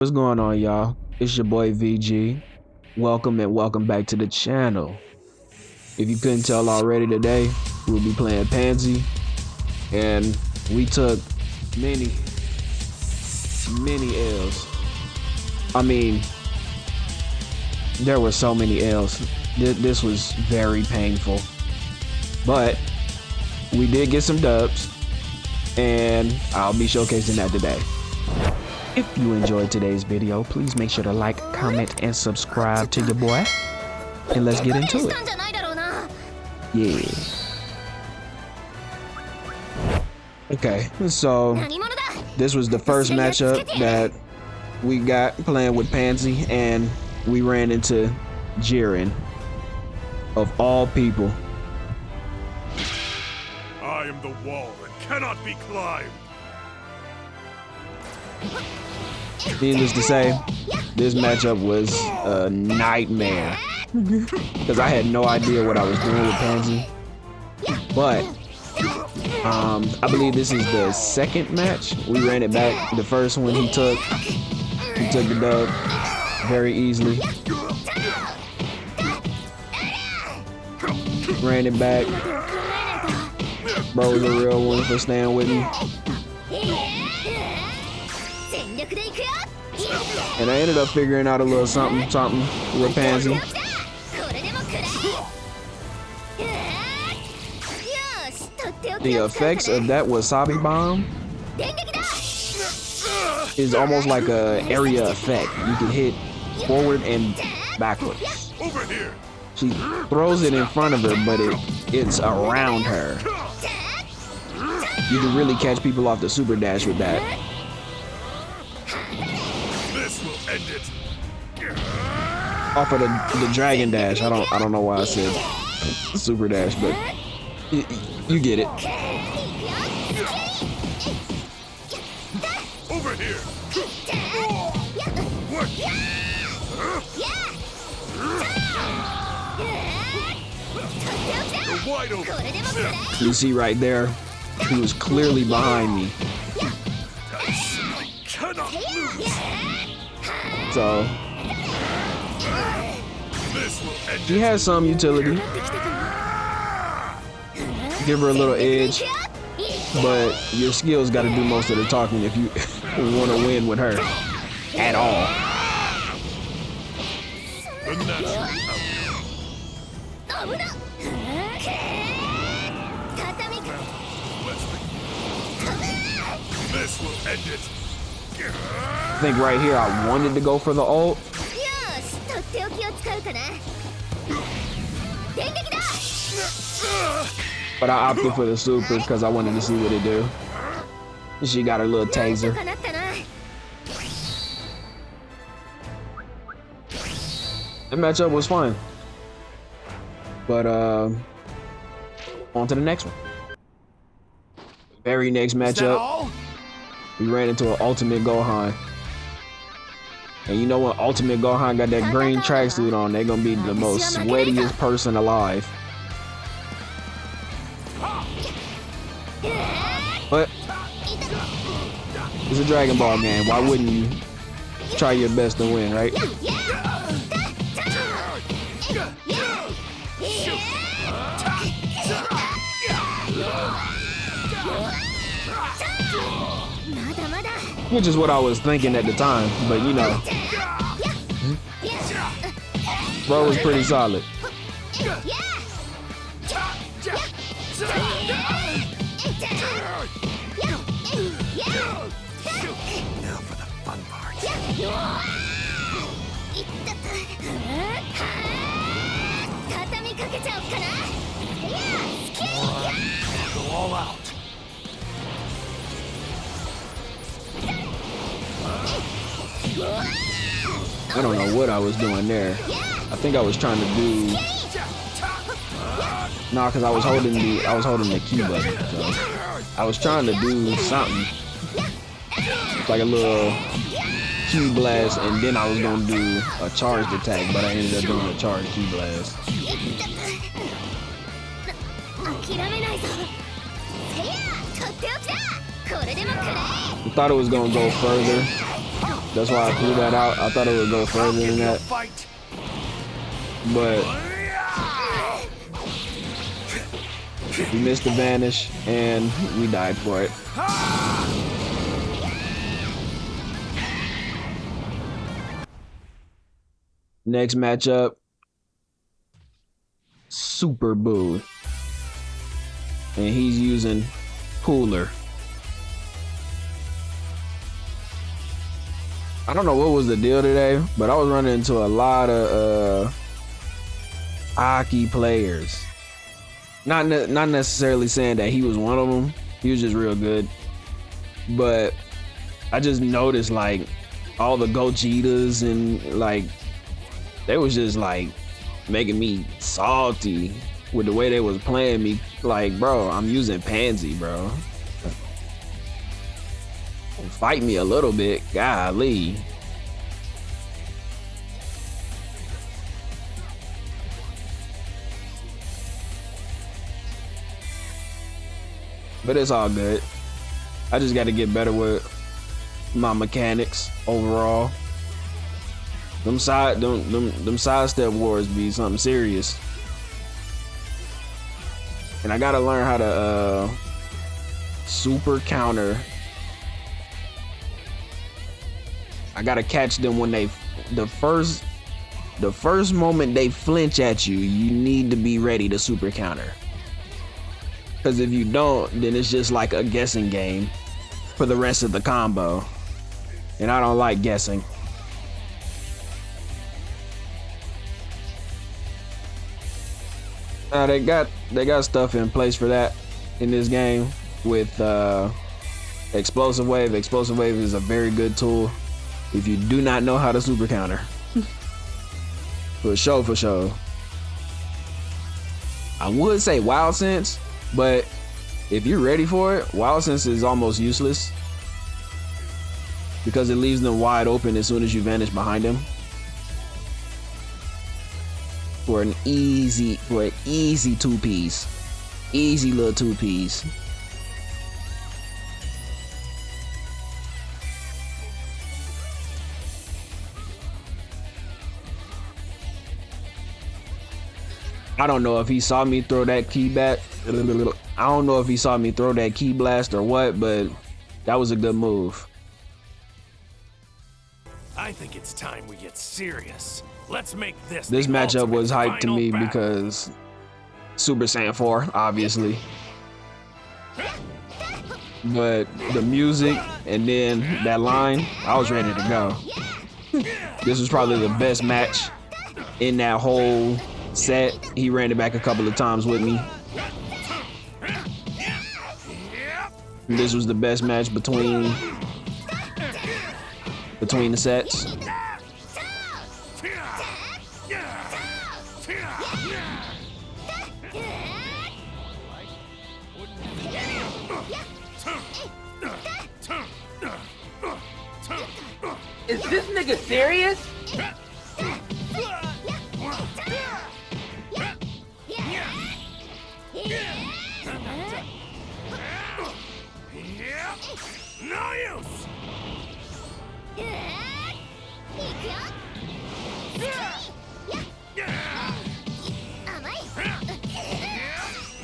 What's going on, y'all? It's your boy VG. Welcome and welcome back to the channel. If you couldn't tell already, today we'll be playing Panzy, and we took many L's. I mean, there were so many L's. This was very painful, but we did get some dubs, and I'll be showcasing that today. If you enjoyed today's video, please make sure to like, comment, and subscribe to your boy. And let's get into it. Yeah. Okay, so this was the first matchup that we got playing with Panzy, and we ran into Jiren, of all people. I am the wall that cannot be climbed. Needless to say, this matchup was a nightmare because I had no idea what I was doing with Panzy. But I believe this is the second match. We ran it back. The first one he took the dub very easily. Ran it back. Bro was a real one for staying with me. And I ended up figuring out a little something with Panzy. The effects of that wasabi bomb is almost like a area effect. You can hit forward and backwards. She throws it in front of her, but it's around her. You can really catch people off the super dash with that. End it. Off of the dragon dash. I don't know why I said super dash, but you get it. Over here. Wide open. You see right there, he was clearly behind me. Cannot lose. So she has some utility. Give her a little edge, but your skills got to do most of the talking if you want to win with her at all. This will end it. I think right here I wanted to go for the ult, but I opted for the super because I wanted to see what it do. She got her little taser. The matchup was fun, but on to the next one. Very next matchup, we ran into an Ultimate Gohan. And you know what? Ultimate Gohan got that green tracksuit on. They're gonna be the most sweatiest person alive. But it's a Dragon Ball game. Why wouldn't you try your best to win, right? Which is what I was thinking at the time, but you know, bro was pretty solid. Now for the fun part. Go all out. I don't know what I was doing there. I think I was trying to do because I was holding the key button. So I was trying to do something like a little key blast, and then I was gonna do a charged attack, but I ended up doing a charged key blast. I thought it was gonna go further, That's why I threw that out. I thought it would go I'll further give than you a that, fight. but we missed the vanish and we died for it. Next matchup, Super Boo, and he's using Cooler. I don't know what was the deal today, but I was running into a lot of Aki players. Not necessarily saying that he was one of them. He was just real good. But I just noticed like all the Gogetas and like they was just like making me salty with the way they was playing me. Like, bro, I'm using Panzy, bro. Fight me a little bit, golly. But it's all good. I just got to get better with my mechanics overall. Them sidestep wars be something serious, and I gotta learn how to super counter. I gotta catch them when they the first moment they flinch at you. You need to be ready to super counter, because if you don't, then it's just like a guessing game for the rest of the combo, and I don't like guessing. They got stuff in place for that in this game with explosive wave. Explosive wave is a very good tool if you do not know how to super counter. For sure. I would say wild sense, but if you're ready for it, wild sense is almost useless because it leaves them wide open as soon as you vanish behind them. For an easy two-piece. Easy little two-piece. I don't know if he saw me throw that key back. I don't know if he saw me throw that key blast or what, but that was a good move. I think it's time we get serious. Let's make this. This matchup was hyped to me battle. because Super Saiyan 4, obviously. But the music and then that line, I was ready to go. This was probably the best match in that whole set. He ran it back a couple of times with me. This was the best match between the sets. Is this nigga serious? No use.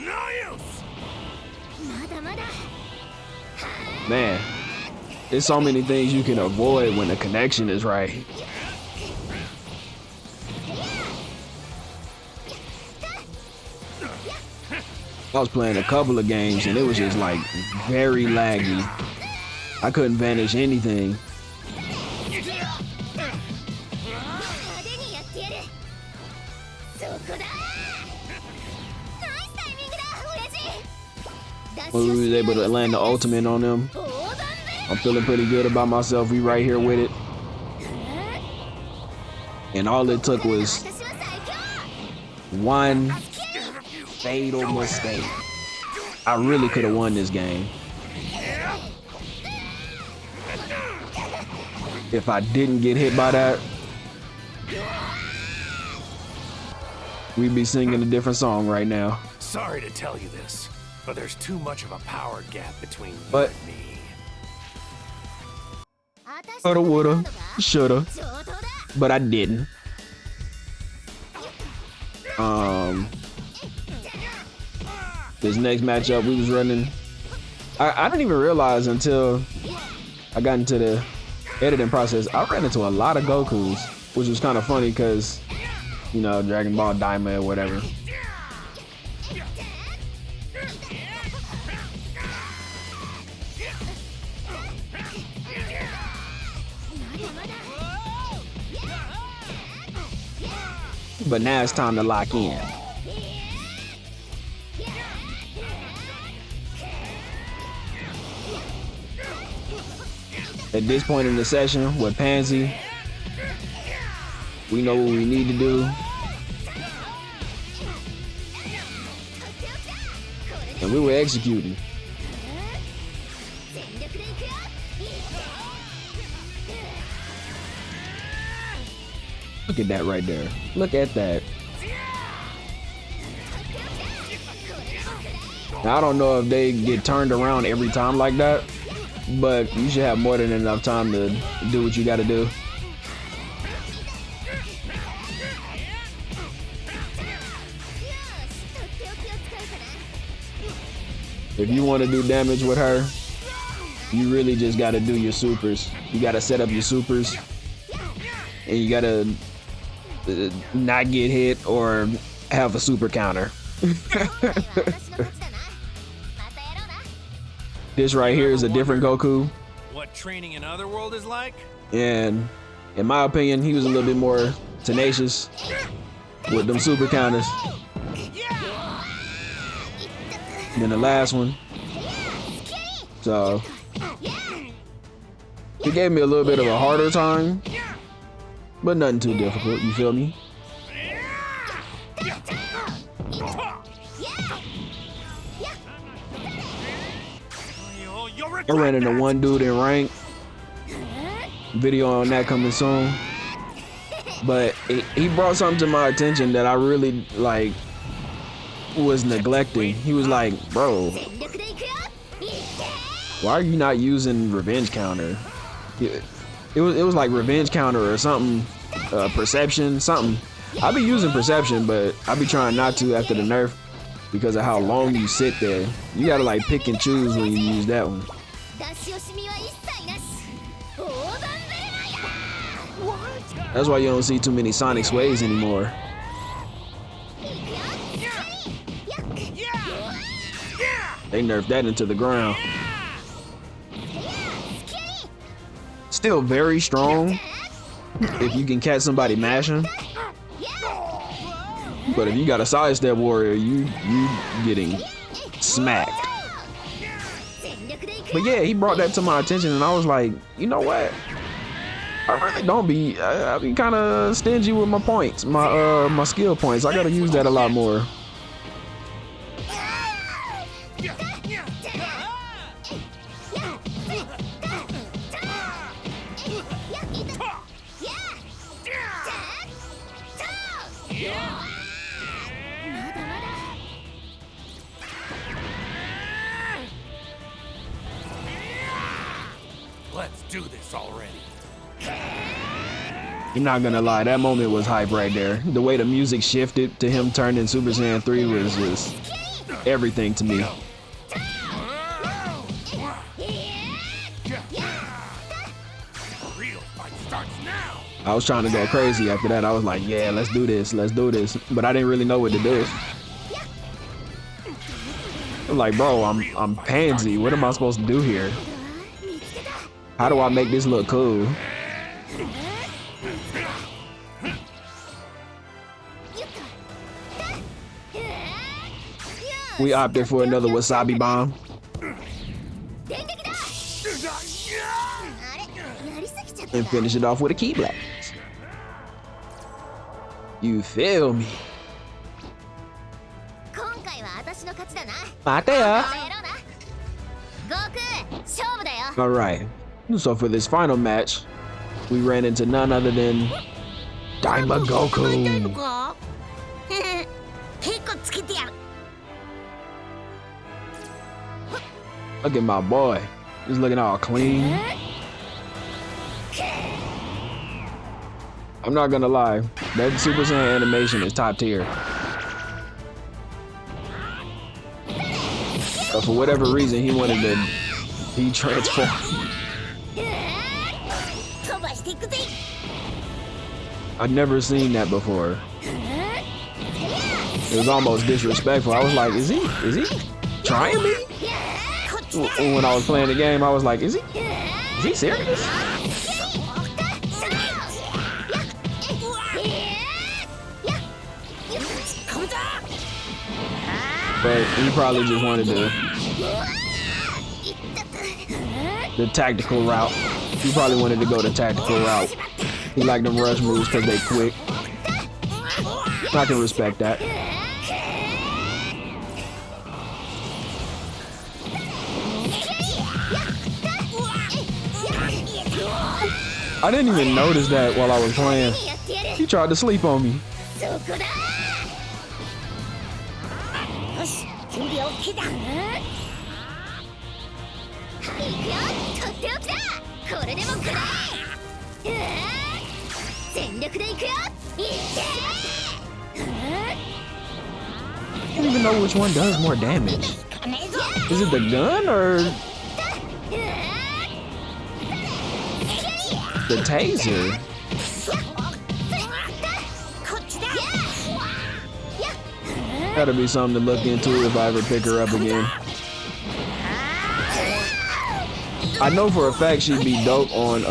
No use. Man, there's so many things you can avoid when the connection is right. I was playing a couple of games and it was just like very laggy. I couldn't vanish anything. When we was able to land the ultimate on them, I'm feeling pretty good about myself. We right here with it. And all it took was one fatal mistake. I really could have won this game. If I didn't get hit by that, we'd be singing a different song right now. Sorry to tell you this, but there's too much of a power gap between you But and me. coulda, woulda. Shoulda, but I didn't. This next matchup we was running, I didn't even realize until I got into the editing process. I ran into a lot of Gokus, which was kind of funny because, you know, Dragon Ball Daima or whatever. But now it's time to lock in. At this point in the session with Panzy, we know what we need to do. And we were executing. Look at that right there. Look at that. Now, I don't know if they get turned around every time like that, but you should have more than enough time to do what you gotta do. If you want to do damage with her, you really just gotta do your supers. You gotta set up your supers, and you gotta not get hit or have a super counter. This right here is a different Goku. What training in Otherworld is like? And in my opinion, he was a little bit more tenacious with them super counters than the last one. So he gave me a little bit of a harder time, but nothing too difficult, you feel me? I ran into one dude in rank. Video on that coming soon. But he brought something to my attention that I really was neglecting. He was like, bro, why are you not using revenge counter? It was like revenge counter or something, perception, something. I be using perception, but I be trying not to after the nerf because of how long you sit there. You gotta like pick and choose when you use that one. That's why you don't see too many Sonic Sways anymore. They nerfed that into the ground. Still very strong if you can catch somebody mashing. But if you got a sidestep warrior, you getting smacked. But yeah, he brought that to my attention, and I was like, you know what? I really don't be. I be kind of stingy with my points, my skill points. I gotta use that a lot more. Let's do this already. I'm not gonna lie, that moment was hype right there. The way the music shifted to him turning Super Saiyan 3 was just everything to me. Real fight starts now. I was trying to go crazy after that. I was like, yeah, let's do this. But I didn't really know what to do. I'm like, bro, I'm Panzy. What am I supposed to do here? How do I make this look cool? We opted for another wasabi bomb. And finish it off with a key blast. You feel me? Alright, so for this final match, we ran into none other than Daima Goku. Look at my boy. He's looking all clean. I'm not gonna lie. That Super Saiyan animation is top tier. But for whatever reason, he wanted to be transformed. I'd never seen that before. It was almost disrespectful. I was like, is he trying me? When I was playing the game, I was like, is he serious? But he probably just wanted the tactical route. He probably wanted to go the tactical route. He liked them rush moves because they quick. I can respect that. I didn't even notice that while I was playing. He tried to sleep on me. I don't even know which one does more damage. Is it the gun or the taser? That'll be something to look into if I ever pick her up again. I know for a fact she'd be dope on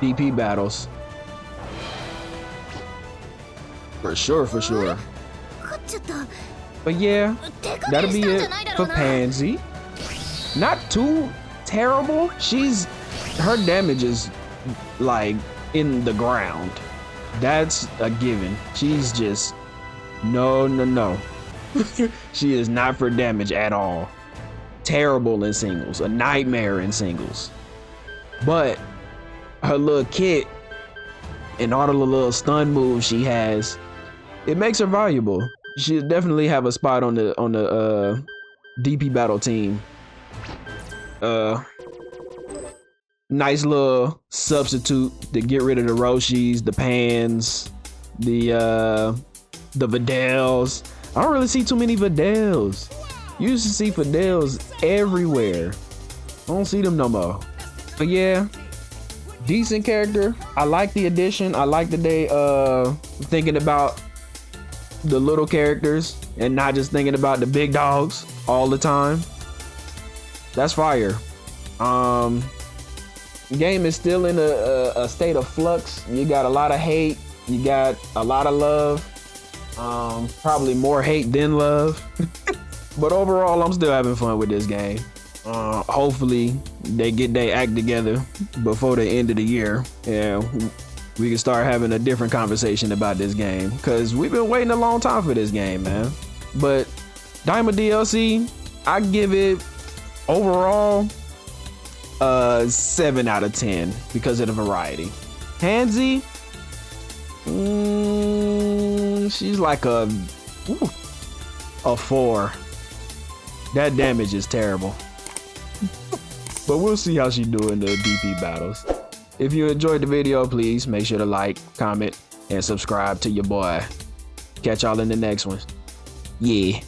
DP battles. For sure, for sure. But yeah, that'll be it for Panzy. Not too terrible. Her damage is like in the ground. That's a given. She's just no. She is not for damage at all. Terrible in singles, a nightmare in singles. But her little kit and all the little stun moves she has, it makes her valuable. She'll definitely have a spot on the DP battle team. Nice little substitute to get rid of the Roshis, the Pans, the Videls. I don't really see too many Videls. You used to see Videls everywhere. I don't see them no more. But yeah, decent character. I like the addition. I like that they thinking about the little characters and not just thinking about the big dogs all the time. That's fire. The game is still in a state of flux. You got a lot of hate. You got a lot of love. Probably more hate than love. But overall, I'm still having fun with this game. Hopefully they get their act together before the end of the year. Yeah, we can start having a different conversation about this game, because we've been waiting a long time for this game, man. But Daima DLC, I give it overall 7 out of 10 because of the variety. Panzy, she's like a 4. That damage is terrible. But we'll see how she do in the DP battles. If you enjoyed the video, please make sure to like, comment, and subscribe to your boy. Catch y'all in the next one. Yeah.